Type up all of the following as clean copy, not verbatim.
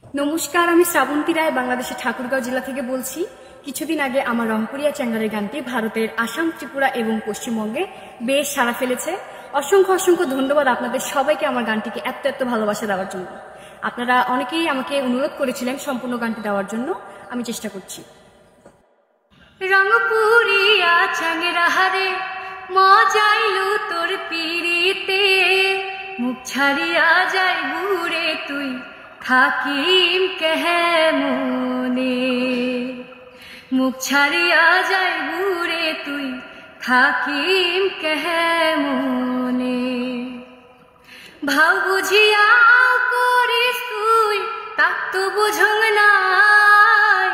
নমস্কার, আমি শ্রাবন্তী রায় বাংলাদেশের ঠাকুরগাঁও জেলা থেকে বলছি। কিছুদিন আগে আমার রংপুরিয়া চ্যাঙ্গারের গানটি ভারতের আসাম, ত্রিপুরা এবং পশ্চিমবঙ্গে বেশ সাড়া ফেলেছে। অসংখ্য অসংখ্য ধন্যবাদ আপনাদের সবাইকে আমার গানটিকে এত এত ভালোবাসা দেওয়ার জন্য। আপনারা অনেকেই আমাকে অনুরোধ করেছিলেন সম্পূর্ণ গানটি দেওয়ার জন্য, আমি চেষ্টা করছি। রংপুরিয়া চ্যাঙ্গেরা হারে মজাইলু তোর পিরিতে, মুখ ছাড়িয়া যাই বুড়ে তুই থাকিম কেমনে, মুখ ছাড়িয়া যাই বুড়ে তুই থাকিম কেমনে। ভাও বুঝিয়া করিস তুই তাক তো বুঝং নাই,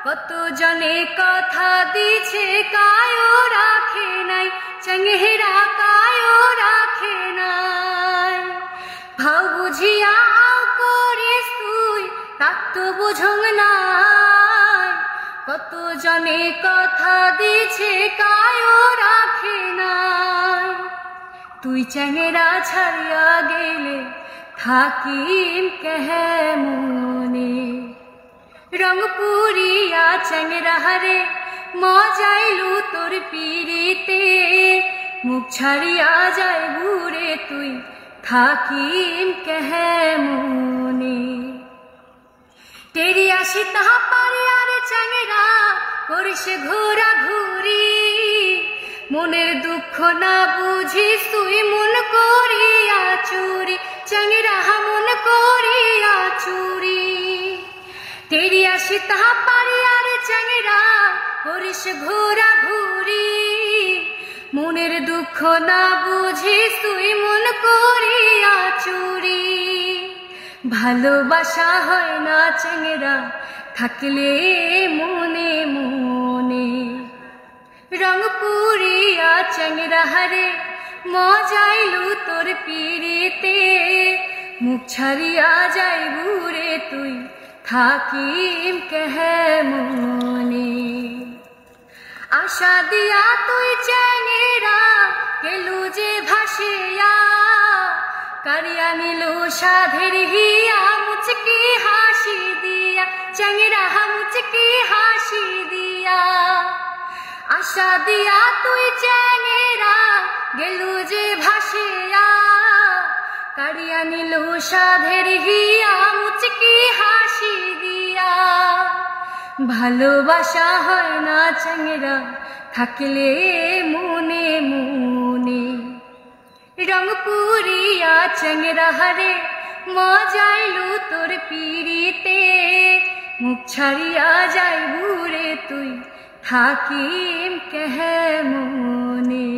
কত জনে কথা দিছে কায়ও রাখে নাই, চ্যাঙ্গেরা কায়ও রাখে নাই। ভাও বুঝিয়া করিস তুই তাক তো বুঝং নাই, কত জনে কথা দিছে কায়ও রাখে নাই। তুই চ্যাঙ্গেরা ছাড়িয়া গেলে থাকিম কেমনে, রংপুরিয়া চ্যাঙ্গেরা হারে মজাইলু তোর পিরিতে, মুখ ছাড়িয়া যাই বুড়ে তুই থাকিম কেমনে। তেরি আসি তাহা পারে আরে চ্যাঙ্গেরা করিস ঘোরা ঘুরি, মনের দুঃখ না বুঝিস তুই মন করিয়া চুরি, চ্যাঙ্গেরা মন করিয়া চুরি। তেরি আসি তাহা পারে আরে চ্যাঙ্গেরা করিস ঘোরা ঘুরি, মনের দুঃখ না বুঝিস তুই মন করিয়া চুরি। ভালোবাসা হয় না চ্যাঙ্গেরা থাকলে মনে মনে, রংপুরিয়া চ্যাঙ্গেরা হারে মজাইলু তোর পিরিতে, মুখ ছাড়িয়া যাই বুড়ে তুই থাকিম কেমনে। আশা দিয়া তুই চ্যাঙ্গেরা গেলু যে ভাসিয়া, কারিয়া নিল সাধের হিয়া মুচকি হাসি দিয়া, চ্যাঙ্গেরা মুচকি হাসি দিয়া। আশা দিয়া তুই চ্যাঙ্গেরা গেলু যে ভাসিয়া, কারিয়া নিল সাধের হিয়া মুচকি হাসি দিয়া। ভালোবাসা হয় না চ্যাঙ্গেরা থাকলে মনে মনে, রংপুরিয়া চ্যাঙ্গেরা হারে মজাইলু তোর পিরিতে, মুখ ছাড়িয়া যাই বুড়ে তুই থাকিম কেমনে।